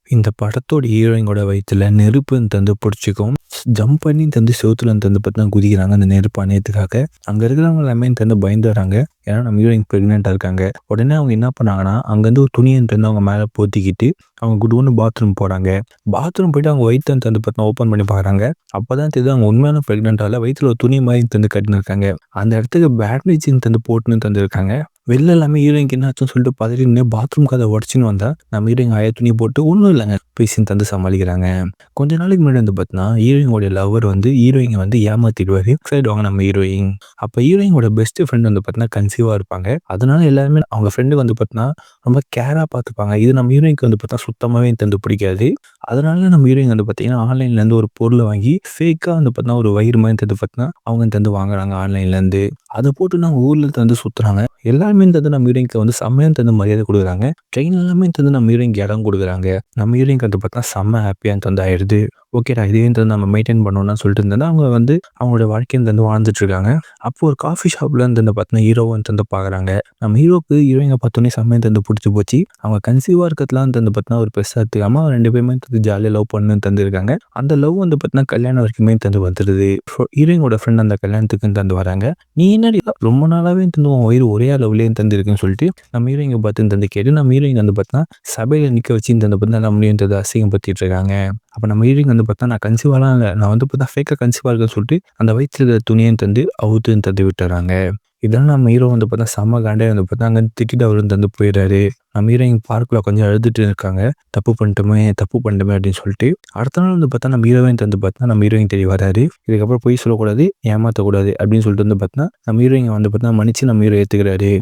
இந்த படத்தோட ஹீரோயினோட வயித்துல நெருப்புன்னு தந்து புடிச்சுக்கும். ஜம்ப் பண்ணி தந்து செவுத்துல தந்து பார்த்தீங்கன்னா குதிக்கிறாங்க அந்த நெருப்பு அணையத்துக்காக. அங்க இருக்கிறவங்க எல்லாமே தந்து பயந்து வராங்க. ஏன்னா நம்ம ஹீரோயின் பிரெக்னென்ட்டா இருக்காங்க. உடனே அவங்க என்ன பண்ணாங்கன்னா, அங்கேருந்து ஒரு துணிய தந்து அவங்க மேல போத்திக்கிட்டு, அவங்க குடுகுடுன்னு பாத்ரூம் போறாங்க. பாத்ரூம் போயிட்டு அவங்க வயித்த தந்து பார்த்தீங்கன்னா ஓப்பன் பண்ணி பார்க்குறாங்க. அப்பதான் தெரியுது அவங்க உண்மையான பிரெக்னென்ட்டா இல்ல. வயித்துல ஒரு துணி மாரி தந்து கட்டின்னு இருக்காங்க. அந்த இடத்துக்கு பேண்டேஜ்ன்னு தந்து போட்டுன்னு தந்துருக்காங்க. வெளில எல்லாமே ஹீரோயின்க்கு என்னாச்சுன்னு சொல்லிட்டு பதறின்னு பாத்ரூம் கதவ உடைச்சுன்னு வந்தா, நம்ம ஹீரோயின் ஆயா துணி போட்டு ஒண்ணும் இல்லங்க பேசின்னு தந்து சமாளிக்கிறாங்க. கொஞ்ச நாளைக்கு முன்னாடி வந்து பார்த்தீங்கன்னா, ஹீரோயினோட லவ்வர் வந்து ஹீரோயின வந்து ஏமாத்திடுவாரு. ஆயிடுவாங்க நம்ம ஹீரோயின். அப்ப ஹீரோயினோட பெஸ்ட் ஃப்ரெண்ட் வந்து பார்த்தீங்கன்னா கன்சீவா இருப்பாங்க. அதனால எல்லாருமே அவங்க ஃப்ரெண்டுக்கு வந்து பார்த்தீங்கன்னா, ரொம்ப கேரா பார்த்துப்பாங்க. இது நம்ம ஹீரோயின்க்கு வந்து பார்த்தா சுத்தமாவே தந்து பிடிக்காது. அதனால நம்ம ஹீரோயின் வந்து பார்த்தீங்கன்னா, ஆன்லைன்லேருந்து ஒரு பொருள வாங்கி ஃபேக்கா வந்து பார்த்தீங்கன்னா, ஒரு வயிறு மாரி தந்து பார்த்தீங்கன்னா, அவங்க தந்து வாங்குறாங்க ஆன்லைன்லேருந்து. அத போட்டு அவங்க ஊர்ல தந்து சுத்துறாங்க. எல்லாருமே தந்து நம்ம ஹீரோயின்க்கு வந்து செம்மையா தந்து மரியாதை குடுக்குறாங்க. ட்ரெயின் எல்லாமே தந்து நம்ம ஹீரோயின்க்கு இடம் குடுக்குறாங்க. நம்ம ஹீரோயின்க்கு வந்து பார்த்தா செம்ம ஹாப்பியா தந்து ஆயிடுது. ஓகேடா இதே வந்து நம்ம மெயின்டெயின் பண்ணணும்னு சொல்லிட்டு இருந்தோம்னா, அவங்க வந்து அவங்களோட வாழ்க்கைய வந்து வாழ்ந்துட்டு இருக்காங்க. அப்போ ஒரு காஃபி ஷாப்ல வந்து பார்த்தீங்கன்னா, ஹீரோவ வந்து பார்க்குறாங்க. நம்ம ஹீரோக்கு ஹீரோயின பார்த்தோனே செம்மையா தந்து புடிச்சு போச்சு. அவங்க கன்சீவா இருக்கிறதுலாம் வந்து பார்த்தீங்கன்னா, ஒரு பெருசா எடுத்துக்காம 2 பேருமே வந்து ஜாலியா லவ் பண்ணு தந்துருக்காங்க. அந்த லவ் வந்து பார்த்தீங்கன்னா, கல்யாணம் வரைக்குமே தந்து வந்துருது. ஹீரோயினோட ஃப்ரெண்ட் அந்த கல்யாணத்துக்கு தந்து வராங்க. "நீ என்னடி ரொம்ப நாளாவே தந்து உன் வயிறு ஒரே அளவுலயே தந்துருக்குன்னு" சொல்லிட்டு நம்ம ஹீரோயின பார்த்து தந்து கேட்டு நம்ம ஹீரோயின் வந்து பார்த்தீங்கன்னா, சபையில நிக்க வச்சு தந்து பார்த்தீங்கன்னா, நம்ம ஹீரோயின் தந்து அசிங்கப்படுத்திட்டு இருக்காங்க. அப்ப நம்ம ஹீரோயின் வந்து பார்த்தா, "நான் கன்சீவாலாம் இல்ல. நான் வந்து பார்த்தா ஃபேக்கா கன்சீவா இருக்கேன்னு" சொல்லிட்டு அந்த வயித்துல இருக்கிற துணிய தந்து அவுத்து தந்து விட்டுர்றாங்க. இதனால நம்ம ஹீரோ வந்து பார்த்தா செம்ம காண்டாயி வந்து பார்த்தா அங்கருந்து திட்டிட்டு அவரும் தந்து போயிடுறாரு. நம்ம ஹீரோயின் பார்க்ல கொஞ்சம் அழுதுட்டு இருக்காங்க. "தப்பு பண்ணிட்டோமே, தப்பு பண்ணிட்டோமே" அப்படின்னு சொல்லிட்டு. அடுத்த நாள் வந்து பார்த்தா நம்ம ஹீரோயின் தந்து பார்த்தா நம்ம ஹீரோயின் தேடி வராரு. இதுக்கப்புறம் பொய் சொல்லக்கூடாது, ஏமாத்தக்கூடாது அப்படின்னு சொல்லிட்டு வந்து பார்த்தா, நம்ம ஹீரோயின வந்து பார்த்தா மன்னிச்சு நம்ம ஹீரோ ஏத்துக்கிறாரு.